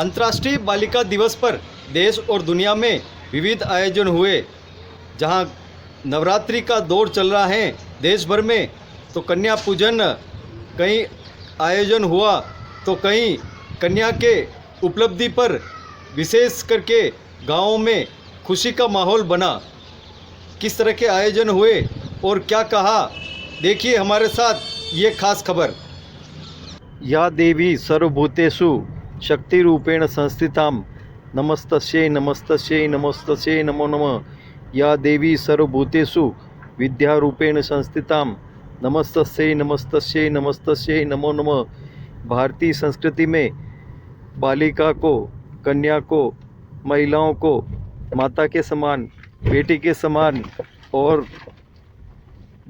अंतर्राष्ट्रीय बालिका दिवस पर देश और दुनिया में विविध आयोजन हुए। जहां नवरात्रि का दौर चल रहा है देश भर में, तो कन्या पूजन कहीं आयोजन हुआ तो कहीं कन्या के उपलब्धि पर विशेष करके गाँवों में खुशी का माहौल बना। किस तरह के आयोजन हुए और क्या कहा, देखिए हमारे साथ ये खास खबर। या देवी सर्वभूतेषु शक्ति रूपेण संस्थितां नमस्तस्यै नमस्तस्यै नमस्तस्यै नमो नमः। या देवी सर्वभूतेषु विद्या रूपेण संस्थितां नमस्तस्यै नमस्तस्यै नमस्तस्यै नमो नमः। भारतीय संस्कृति में बालिका को, कन्या को, महिलाओं को माता के समान, बेटी के समान और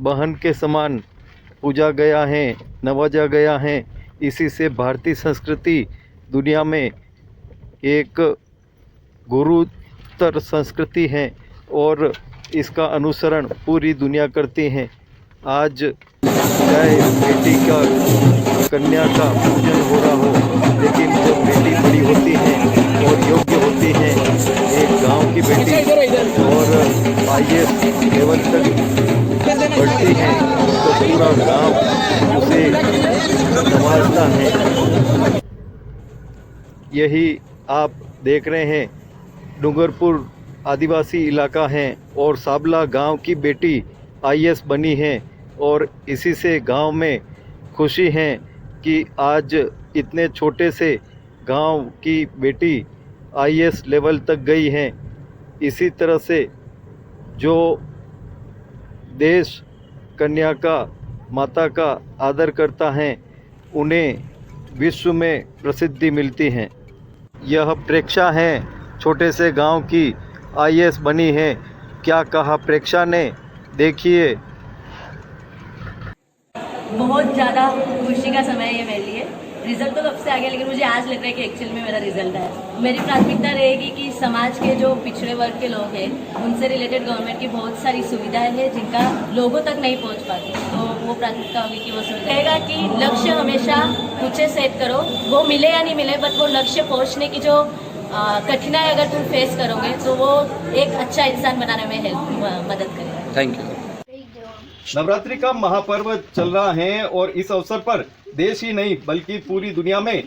बहन के समान पूजा गया है, नवाजा गया है। इसी से भारतीय संस्कृति दुनिया में एक गुरुतर संस्कृति है और इसका अनुसरण पूरी दुनिया करती है। आज चाहे बेटी का, कन्या का पूजन हो रहा हो, लेकिन जब बेटी बड़ी होती है और योग्य होती है, एक गांव की बेटी और IAS लेवल तक बढ़ती है, तो पूरा गांव उसे नवाजता है। यही आप देख रहे हैं, डूंगरपुर आदिवासी इलाका है और साबला गांव की बेटी IAS बनी है और इसी से गांव में खुशी है कि आज इतने छोटे से गांव की बेटी IAS लेवल तक गई है। इसी तरह से जो देश कन्या का, माता का आदर करता है, उन्हें विश्व में प्रसिद्धि मिलती है। यह प्रेक्षा है, छोटे से गांव की IAS बनी है। क्या कहा प्रेक्षा ने, देखिए। बहुत ज़्यादा खुशी का समय है ये मेरे लिए। रिजल्ट तो कब से आ गया, लेकिन मुझे आज लग रहा है कि एक्चुअल में मेरा रिजल्ट है। मेरी प्राथमिकता रहेगी कि समाज के जो पिछड़े वर्ग के लोग हैं, उनसे रिलेटेड गवर्नमेंट की बहुत सारी सुविधाएं हैं जिनका लोगों तक नहीं पहुंच पाती, तो वो प्राथमिकता होगी कि वो सुविधा रहेगा कि लक्ष्य हमेशा ऊंचे सेट करो, वो मिले या नहीं मिले, बट वो लक्ष्य पहुँचने की जो कठिनाई अगर तुम फेस करोगे तो वो एक अच्छा इंसान बनाने में मदद करेगा। Thank you. नवरात्रि का महापर्व चल रहा है और इस अवसर पर देश ही नहीं बल्कि पूरी दुनिया में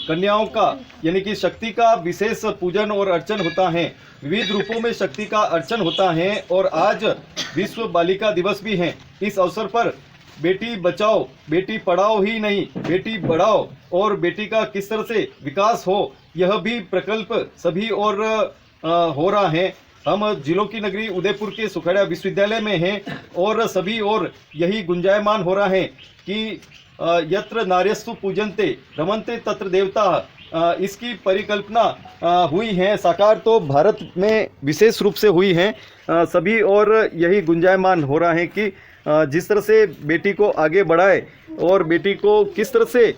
कन्याओं का यानी कि शक्ति का विशेष पूजन और अर्चन होता है। विविध रूपों में शक्ति का अर्चन होता है और आज विश्व बालिका दिवस भी है। इस अवसर पर बेटी बचाओ बेटी पढ़ाओ ही नहीं, बेटी बढ़ाओ और बेटी का किस तरह से विकास हो, यह भी प्रकल्प सभी और हो रहा है। हम जिलों की नगरी उदयपुर के सुखड़ा विश्वविद्यालय में हैं और सभी और यही गुंजायमान हो रहा है कि यत्र नार्यस्तु पूजन्ते रमन्ते तत्र देवता, इसकी परिकल्पना हुई है, साकार तो भारत में विशेष रूप से हुई है। सभी और यही गुंजायमान हो रहा है कि जिस तरह से बेटी को आगे बढ़ाए और बेटी को किस तरह से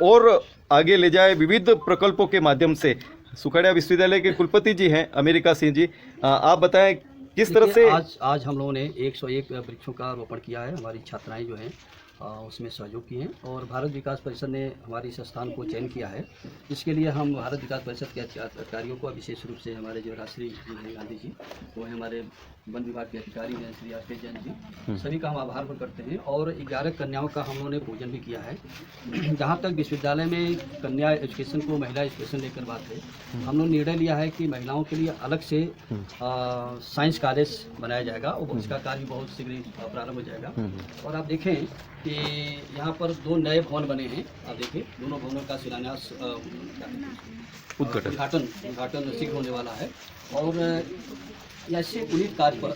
और आगे ले जाए विविध प्रकल्पों के माध्यम से। सुखड़ा विश्वविद्यालय के कुलपति जी हैं अमेरिका सिंह जी, आप बताएं किस तरह से। आज हम लोगों ने 101 वृक्षों का रोपण किया है। हमारी छात्राएं जो हैं उसमें सहयोग किए हैं और भारत विकास परिषद ने हमारे इस स्थान को चयन किया है। इसके लिए हम भारत विकास परिषद के अधिकारियों को, विशेष रूप से हमारे जो राष्ट्रीय जी हैं गांधी जी, वो है हमारे वन विभाग के अधिकारी हैं श्री RK जैन जी, सभी का हम आभार व्यक्त करते हैं। और 11 कन्याओं का हम लोगों ने पूजन भी किया है। जहाँ तक विश्वविद्यालय में कन्या एजुकेशन को महिला एजुकेशन लेकर बात है, हम लोग निर्णय लिया है कि महिलाओं के लिए अलग से साइंस कॉलेज बनाया जाएगा और उसका कार्य बहुत शीघ्र प्रारंभ हो जाएगा। और आप देखें कि यहाँ पर 2 नए भवन बने हैं। आप देखिए, दोनों भवनों का शिलान्यास उद्घाटन शीघ्र होने वाला है। और ऐसे पुनीत कार्य पर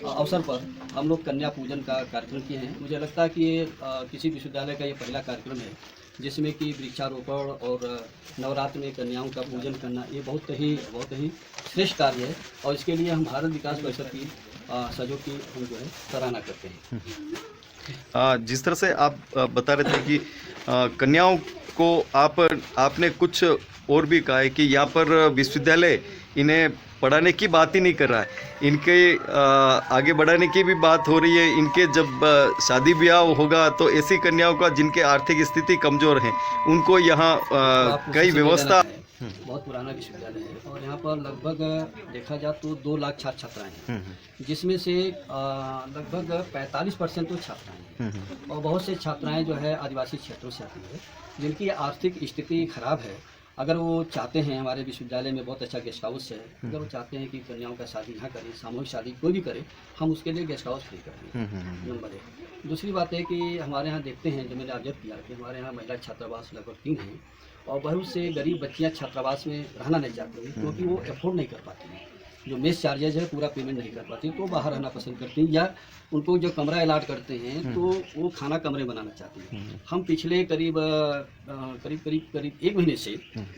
अवसर पर हम लोग कन्या पूजन का कार्यक्रम किए हैं। मुझे लगता है कि ये किसी विश्वविद्यालय का ये पहला कार्यक्रम है जिसमें कि वृक्षारोपण और नवरात्र में कन्याओं का पूजन करना, ये बहुत ही श्रेष्ठ कार्य है और इसके लिए हम भारत विकास परिषद की सहयोग की हम जो है सराहना करते हैं। जिस तरह से आप बता रहे थे कि कन्याओं को आपने कुछ और भी कहा है कि यहाँ पर विश्वविद्यालय इन्हें पढ़ाने की बात ही नहीं कर रहा है, इनके आगे बढ़ाने की भी बात हो रही है। इनके जब शादी ब्याह होगा तो ऐसी कन्याओं का जिनके आर्थिक स्थिति कमज़ोर हैं उनको यहाँ कई व्यवस्था बहुत पुराना विश्वविद्यालय है और यहाँ पर लगभग देखा जाए तो 2 लाख छात्र छात्राएँ हैं, जिसमें से लगभग 45% तो छात्राएँ हैं और बहुत से छात्राएँ जो है आदिवासी क्षेत्रों से आती है, जिनकी आर्थिक स्थिति खराब है। अगर वो चाहते हैं, हमारे विश्वविद्यालय में बहुत अच्छा गेस्ट हाउस है, अगर वो चाहते हैं कि कन्याओं का शादी यहाँ करें, सामूहिक शादी कोई भी करे, हम उसके लिए गेस्ट हाउस फ्री करेंगे, नंबर 1। दूसरी बात है कि हमारे यहाँ देखते हैं, जो मैंने ऑब्जर्व किया कि हमारे यहाँ महिला छात्रावास लगभग 3 हैं और बहुत से गरीब बच्चियाँ छात्रावास में रहना नहीं चाहती हैं क्योंकि वो अफोर्ड नहीं कर पाती हैं, जो मेस चार्जेज है पूरा पेमेंट नहीं कर पाती, तो बाहर रहना पसंद करती हैं, या उनको जो कमरा अलॉट करते हैं तो वो खाना कमरे बनाना चाहती हैं। हम पिछले करीब 1 महीने से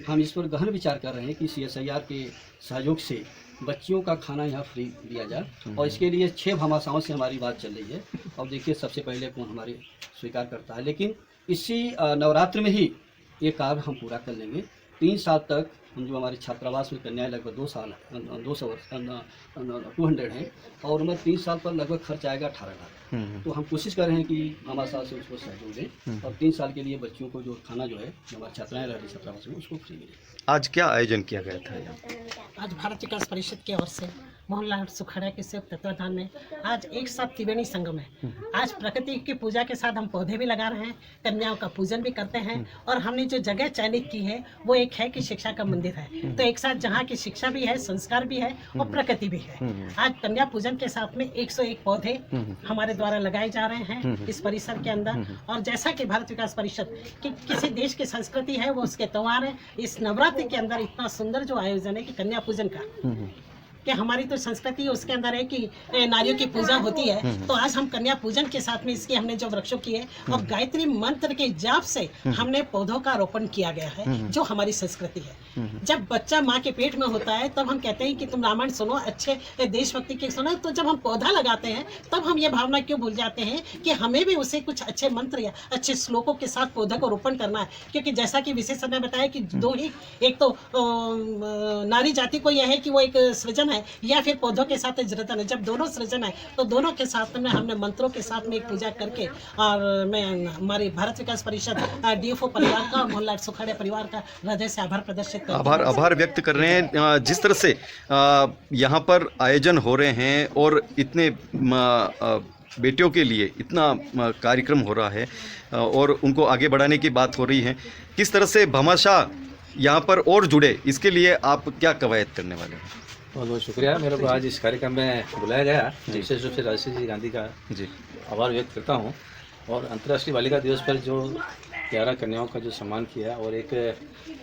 हम इस पर गहन विचार कर रहे हैं कि CSIR के सहयोग से बच्चियों का खाना यहाँ फ्री दिया जाए और इसके लिए 6 भामाशाहों से हमारी बात चल रही है। और देखिए सबसे पहले कौन हमारे स्वीकार करता है, लेकिन इसी नवरात्र में ही ये कार्य हम पूरा कर लेंगे। 3 साल तक हम जो हमारे छात्रावास में कन्याएं लगभग 200 हैं और उम्र 3 साल पर लगभग खर्च आएगा 18 लाख। तो हम कोशिश कर रहे हैं कि मामा साहब से उसको सहयोग दें और 3 साल के लिए बच्चियों को जो खाना जो है जो हमारी छात्राएं रह रही छात्रावास में उसको फ्री मिले। आज क्या आयोजन किया गया था यहाँ? आज भारत विकास परिषद की ओर से मोहनलाल सुखाड़ा के संयुक्त तत्वाधान में आज एक साथ त्रिवेणी संगम है। आज प्रकृति की पूजा के साथ हम पौधे भी लगा रहे हैं, कन्याओं का पूजन भी करते हैं और हमने जो जगह चयनित की है वो एक है कि शिक्षा का मंदिर है, तो एक साथ जहाँ की शिक्षा भी है, संस्कार भी है और प्रकृति भी है। आज कन्या पूजन के साथ में 101 पौधे हमारे द्वारा लगाए जा रहे हैं इस परिसर के अंदर। और जैसा कि भारत विकास परिषद कि किसी देश की संस्कृति है वो उसके त्योहार है, इस नवरात्रि के अंदर इतना सुंदर जो आयोजन है कि कन्या पूजन का, कि हमारी तो संस्कृति उसके अंदर है कि नारियों की पूजा होती है, तो आज हम कन्या पूजन के साथ में इसकी हमने जो वृक्षों की है और गायत्री मंत्र के जाप से हमने पौधों का रोपण किया गया है, जो हमारी संस्कृति है। जब बच्चा माँ के पेट में होता है तब हम कहते हैं कि तुम रामायण सुनो, अच्छे देशभक्ति के सुनो, तो जब हम पौधा लगाते हैं तब हम ये भावना क्यों भूल जाते हैं कि हमें भी उसे कुछ अच्छे मंत्र या अच्छे श्लोकों के साथ पौधे को रोपण करना है। क्योंकि जैसा कि विशेषज्ञ ने बताया कि 2 ही, एक तो नारी जाति को यह है कि वो एक सृजन है या फिर पौधों के साथ जरतन है। जब दोनों सृजन है तो दोनों के साथ में हमने मंत्रों के साथ में एक पूजा करके, और मैं हमारी भारत विकास परिषद DFO परिवार का, मोहनलाल सुखाड़े परिवार का हृदय से आभार प्रदर्शित करते हैं, आभार व्यक्त कर रहे हैं। जिस तरह से यहाँ पर आयोजन हो रहे हैं और इतने बेटियों के लिए इतना कार्यक्रम हो रहा है और उनको आगे बढ़ाने की बात हो रही है, किस तरह से भामाशाह यहाँ पर और जुड़े, इसके लिए आप क्या कवायद करने वाले हैं? बहुत बहुत शुक्रिया, मेरे को आज इस कार्यक्रम में बुलाया गया। विशेष रूप से राजीव जी गांधी का आभार व्यक्त करता हूँ। और अंतर्राष्ट्रीय बालिका दिवस पर जो 11 कन्याओं का जो सम्मान किया और एक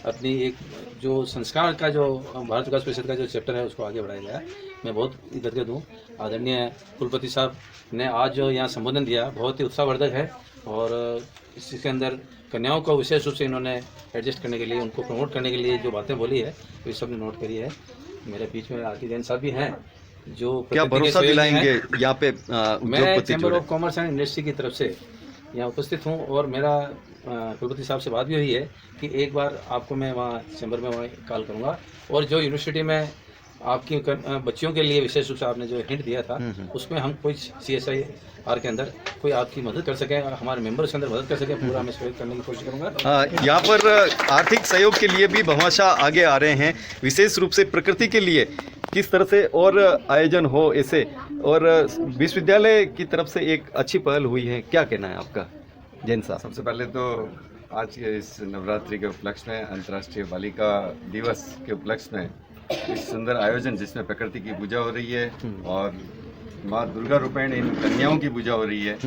अपनी एक जो संस्कार का जो भारत विकास परिषद का जो चैप्टर है उसको आगे बढ़ाया गया, मैं बहुत गदगद हूँ। आदरणीय कुलपति साहब ने आज जो यहाँ संबोधन दिया बहुत ही उत्साहवर्धक है और इसके अंदर कन्याओं को विशेष रूप से इन्होंने एडजस्ट करने के लिए, उनको प्रमोट करने के लिए जो बातें बोली है वो सब ने नोट करी है। मेरे बीच में आरती जैन साहब भी हैं जो क्या भरोसा दिलाएंगे यहाँ पे? मैं chamber of commerce and industry की तरफ से यहाँ उपस्थित हूँ और मेरा कुलपति साहब से बात भी हुई है कि एक बार आपको मैं वहाँ चैम्बर में वहाँ कॉल करूँगा और जो यूनिवर्सिटी में आपकी बच्चियों के लिए विशेष रूप से आपने जो हिंट दिया था उसमें हम कोई CSIR के अंदर कोई आपकी मदद कर सकें, हमारे मेंबर्स के अंदर मदद कर सकें, पूरा मैं सहयोग करने की कोशिश करूँगा। यहाँ पर आर्थिक सहयोग के लिए भी भामाशाह आगे आ रहे हैं, विशेष रूप से प्रकृति के लिए किस तरह से और आयोजन हो ऐसे, और विश्वविद्यालय की तरफ से एक अच्छी पहल हुई है, क्या कहना है आपका जैन साहब? सबसे पहले तो आज के इस नवरात्रि के उपलक्ष्य में, अंतर्राष्ट्रीय बालिका दिवस के उपलक्ष्य में इस सुंदर आयोजन जिसमें प्रकृति की पूजा हो रही है और माँ दुर्गा रूपेण इन कन्याओं की पूजा हो रही है,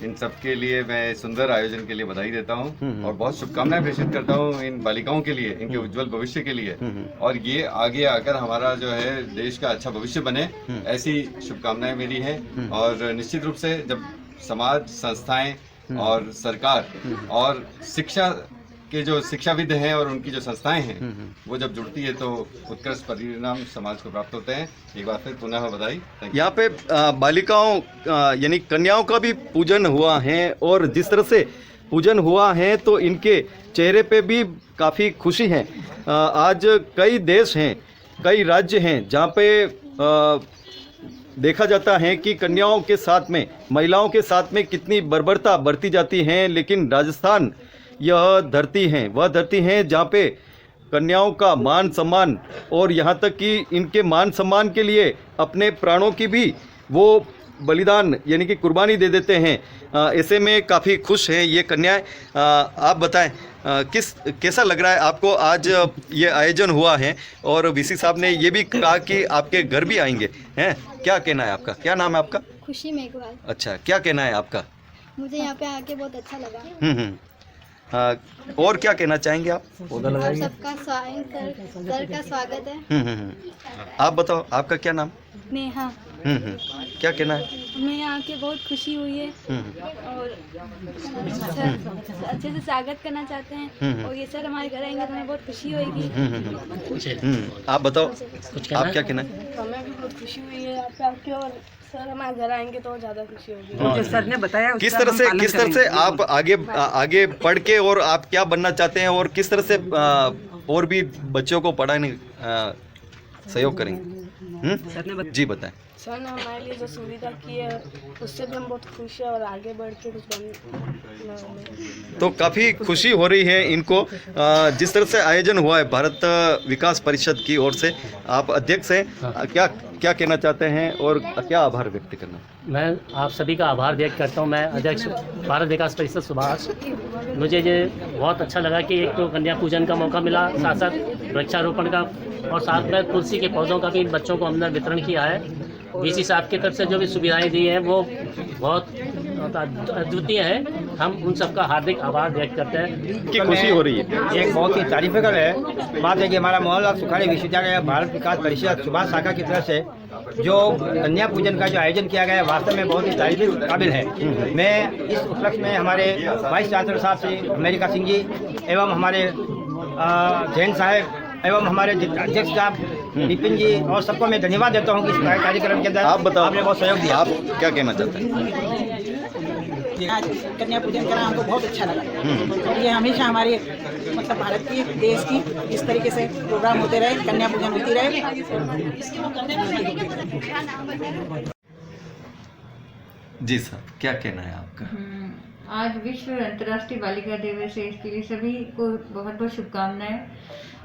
इन सब के लिए मैं सुंदर आयोजन के लिए बधाई देता हूँ और बहुत शुभकामनाएं प्रेषित करता हूँ इन बालिकाओं के लिए, इनके उज्जवल भविष्य के लिए, और ये आगे आकर हमारा जो है देश का अच्छा भविष्य बने, ऐसी शुभकामनाएं मेरी हैं। और निश्चित रूप से जब समाज, संस्थाएं और सरकार और शिक्षा के जो शिक्षाविद हैं और उनकी जो संस्थाएं हैं वो जब जुड़ती है तो उत्कृष्ट परिणाम समाज को प्राप्त होते हैं। एक बार फिर पुनः बधाई। यहाँ पे बालिकाओं यानी कन्याओं का भी पूजन हुआ है और जिस तरह से पूजन हुआ है तो इनके चेहरे पे भी काफ़ी खुशी है। आज कई देश हैं, कई राज्य हैं जहाँ पे देखा जाता है कि कन्याओं के साथ में, महिलाओं के साथ में कितनी बर्बरता बरती जाती है, लेकिन राजस्थान यह धरती है, वह धरती है जहाँ पे कन्याओं का मान सम्मान और यहाँ तक कि इनके मान सम्मान के लिए अपने प्राणों की भी वो बलिदान यानी कि कुर्बानी दे देते हैं। ऐसे में काफ़ी खुश हैं ये कन्याएं। आप बताएं कैसा लग रहा है आपको आज ये आयोजन हुआ है और वीसी साहब ने ये भी कहा कि आपके घर भी आएंगे हैं, क्या कहना है आपका? क्या नाम है आपका? खुशी मेघवाल। अच्छा, क्या कहना है आपका? मुझे यहाँ पे आके बहुत अच्छा लगा। और क्या कहना चाहेंगे आप? सबका सर का स्वागत है। आप बताओ आपका क्या नाम? नेहा। क्या कहना है? हमें यहाँ के बहुत खुशी हुई है और अच्छे से स्वागत करना चाहते हैं और ये सर हमारे घर आएंगे तो हमें बहुत खुशी होगी। आप बताओ आप क्या कहना है? हमें भी बहुत खुशी हुई है यहाँ पे आके और सर हमारे घर आएंगे तो ज़्यादा खुशी होगी। जो सर ने बताया किस तरह से आप आगे पढ़ के और आप क्या बनना चाहते हैं और किस तरह से और भी बच्चों को पढ़ाने सहयोग करेंगे? जी बताएं। सर ने हमारे लिए जो सुविधा की है उससे भी हम बहुत खुश हैं और आगे बढ़ के कुछ बन। तो काफ़ी खुशी हो रही है इनको जिस तरह से आयोजन हुआ है भारत विकास परिषद की ओर से। आप अध्यक्ष हैं, क्या क्या कहना चाहते हैं और क्या आभार व्यक्त करना? मैं आप सभी का आभार व्यक्त करता हूं। मैं अध्यक्ष भारत विकास परिषद सुभाष। मुझे ये बहुत अच्छा लगा कि एक तो कन्या पूजन का मौका मिला, साथ साथ वृक्षारोपण का और साथ में तुलसी के पौधों का भी बच्चों को हमने वितरण किया है। वीसी साहब की तरफ से जो भी सुविधाएं दी हैं वो बहुत अद्वितीय है। हम उन सबका हार्दिक आभार व्यक्त करते हैं कि खुशी हो रही है। एक बहुत ही तारीफेबल है बात है कि हमारा मोहनलाल सुखाड़े विश्वविद्यालय भारत विकास परिषद सुभाष शाखा की तरफ से जो कन्या पूजन का जो आयोजन किया गया है वास्तव में बहुत ही तारीफ काबिल है। मैं इस उपलक्ष्य में हमारे वाइस चांसलर साहब श्री अमेरिका सिंह जी एवं हमारे जैन साहब एवं हमारे अध्यक्ष साहब विपिन जी और सबको मैं धन्यवाद देता हूँ कि इस कार्यक्रम के अंदर आप बताओ आपने बहुत सहयोग दिया। आप क्या कहना चाहते हैं? आज कन्या पूजन करना हमको बहुत अच्छा लगा और ये हमेशा हमारे मतलब भारत की देश की इस तरीके से प्रोग्राम होते रहे, कन्या पूजन होती रहे। जी सर, क्या कहना है आपका? आज विश्व अंतर्राष्ट्रीय बालिका दिवस है, इसके लिए सभी को बहुत बहुत शुभकामनाएं।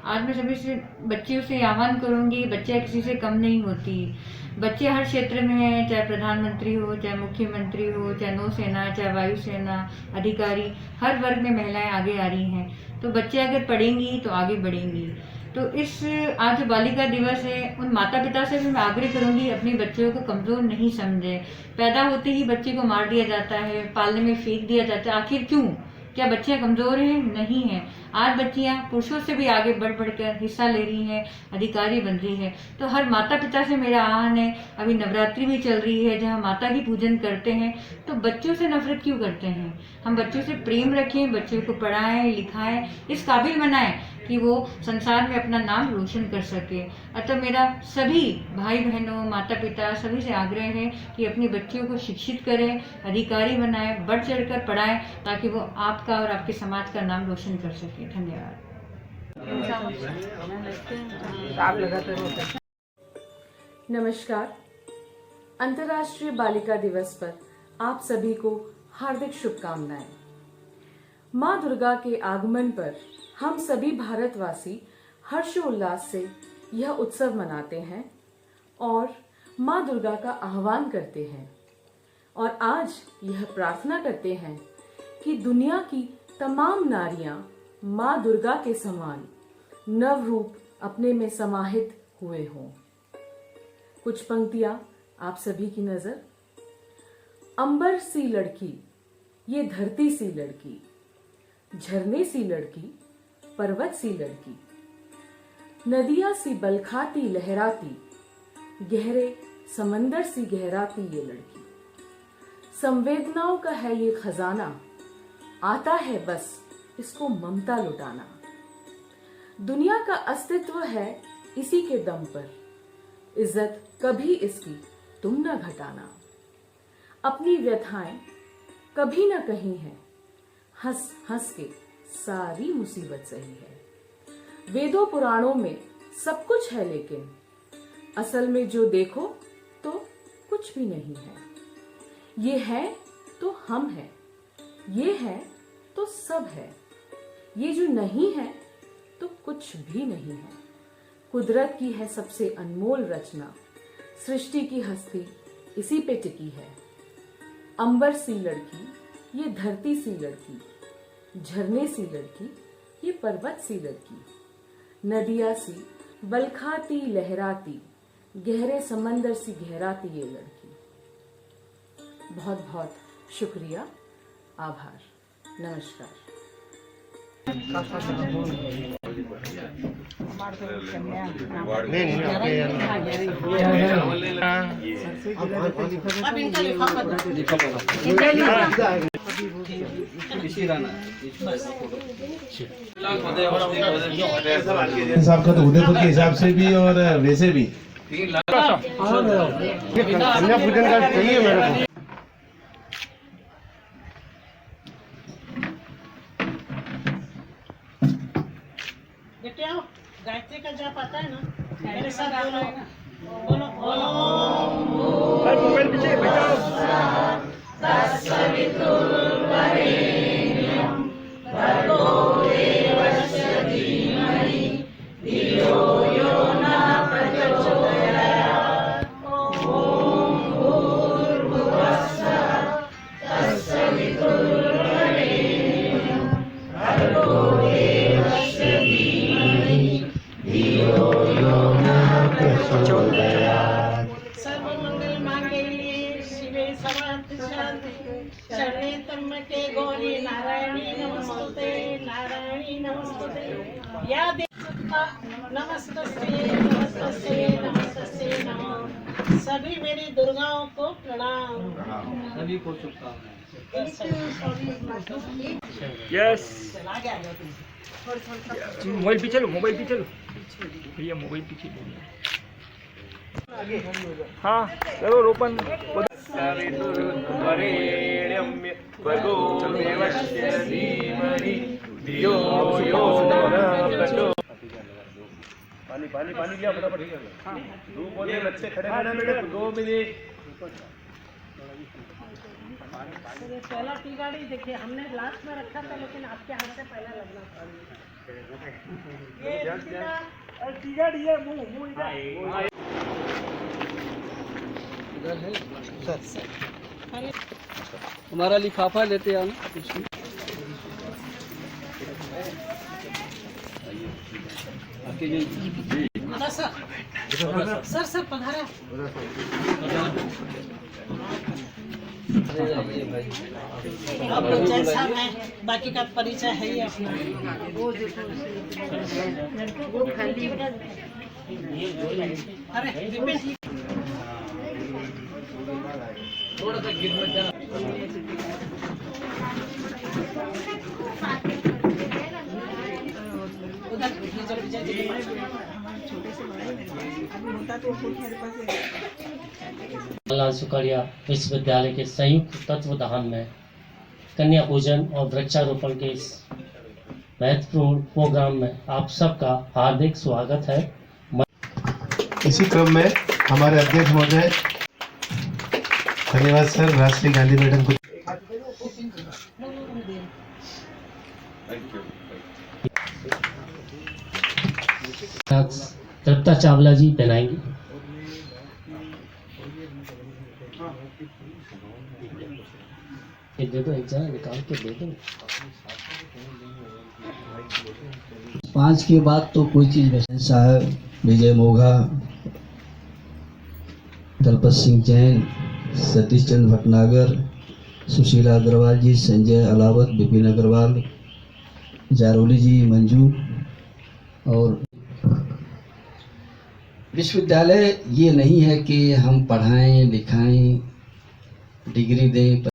आज मैं सभी से बच्चियों से आह्वान करूंगी, बच्चियां किसी से कम नहीं होती। बच्चे हर क्षेत्र में हैं, चाहे प्रधानमंत्री हो, चाहे मुख्यमंत्री हो, चाहे नौसेना, चाहे वायुसेना अधिकारी, हर वर्ग में महिलाएं आगे आ रही हैं। तो बच्चे अगर पढ़ेंगी तो आगे बढ़ेंगी। तो इस आज जो बालिका दिवस है उन माता पिता से भी मैं आग्रह करूंगी अपने बच्चों को कमज़ोर नहीं समझे। पैदा होते ही बच्चे को मार दिया जाता है, पालने में फेंक दिया जाता है। आखिर क्यों? क्या बच्चियां कमज़ोर हैं? नहीं हैं। आज बच्चियां पुरुषों से भी आगे बढ़ बढ़कर हिस्सा ले रही हैं, अधिकारी बन रही है। तो हर माता पिता से मेरा आह्वान है, अभी नवरात्रि भी चल रही है जहां माता की पूजन करते हैं, तो बच्चों से नफरत क्यों करते हैं? हम बच्चों से प्रेम रखें, बच्चों को पढ़ाएं, लिखाएं, इस काबिल बनाएं कि वो संसार में अपना नाम रोशन कर सके। अतः मेरा सभी भाई बहनों, माता पिता सभी से आग्रह है कि अपनी बच्चियों को शिक्षित करें, अधिकारी बनाएं, बढ़ चढ़कर पढ़ाएं, ताकि वो आपका और आपके समाज का नाम रोशन कर सके। धन्यवाद। नमस्कार। अंतर्राष्ट्रीय बालिका दिवस पर आप सभी को हार्दिक शुभकामनाएं। माँ दुर्गा के आगमन पर हम सभी भारतवासी हर्षोल्लास से यह उत्सव मनाते हैं और माँ दुर्गा का आह्वान करते हैं और आज यह प्रार्थना करते हैं कि दुनिया की तमाम नारियां माँ दुर्गा के समान नव रूप अपने में समाहित हुए हों। कुछ पंक्तियां आप सभी की नजर। अंबर सी लड़की, ये धरती सी लड़की, झरने सी लड़की, पर्वत सी लड़की, नदियां सी बलखाती लहराती, गहरे समंदर सी गहराती ये लड़की। संवेदनाओं का है ये खजाना, आता है बस इसको ममता लुटाना। दुनिया का अस्तित्व है इसी के दम पर, इज्जत कभी इसकी तुम न घटाना। अपनी व्यथाएं कभी न कही है, हंस हंस के सारी मुसीबत सही है। वेदों पुराणों में सब कुछ है लेकिन असल में जो देखो तो कुछ भी नहीं है। ये है तो हम हैं, ये है तो सब है, ये जो नहीं है तो कुछ भी नहीं है। कुदरत की है सबसे अनमोल रचना, सृष्टि की हस्ती इसी पे टिकी है। अंबर सी लड़की ये धरती सी लड़की, झरने सी लड़की ये पर्वत सी लड़की, नदिया सी बलखाती लहराती, गहरे समंदर सी गहराती ये लड़की। बहुत बहुत शुक्रिया, आभार, नमस्कार। अब इनका लिफाफा दो। हिसाब का तो उदयपुर के हिसाब से भी और वैसे भी कन्या पूजन का चाहिए मेरे को। बेटे आओ, गायत्री का जाप आता है ना, मेरे साथ बोलो ओम मोबाइल पीछे बैठाओ। सर्वमंगल मांगल्ये शिवे सर्वार्थ साधिके शरणे त्र्यंबके गौरी नारायणी नमस्तुते, नारायणी नमस्तुते। या देवता नमस्तस्ते नमस्तस्ते नमस्तस्ते नमः। सभी मेरी दुर्गाओं को प्रणाम। सभी को शुभकामनाएं। यस, मोबाइल पीछे लो, मोबाइल पीछे लो भैया, मोबाइल पीछे लो। हाँ चलो रोपण। पानी पानी पानी लिया फटाफट। दो पौधे बच्चे खड़े खड़े बेटे, 2 मिनट। पहला टी गाड़ी देखिए हमने लास्ट में रखा था, लेकिन आपके हाथ से पहले लगना चाहिए। ये टी गाड़ी है, मुंह इधर है सर, हमारा लिफाफा लेते आना। सर सर पधारा। आप लोग जैसा है, बाकी का परिचय है ही अपना। अरे विपिन थोड़ा सा गिर मत जाना। लाल सुखाड़िया विश्वविद्यालय के संयुक्त तत्वावधान में कन्या पूजन और वृक्षारोपण के इस महत्वपूर्ण प्रोग्राम में आप सबका हार्दिक स्वागत है। इसी क्रम में हमारे अध्यक्ष महोदय धन्यवाद सर, राष्ट्रीय गांधी मैडम को। तृप्ता चावला जी पहनाएंगी। दे दो, एक जरा निकाल के दे दो। 5 के बाद तो कोई चीज नहीं। साहब विजय मोघा, दलपत सिंह जैन, सतीश चंद्र भटनागर, सुशीला अग्रवाल जी, संजय अलावत, विपिन अग्रवाल, जारोली जी, मंजू। और विश्वविद्यालय ये नहीं है कि हम पढ़ाएं लिखाएं डिग्री दें।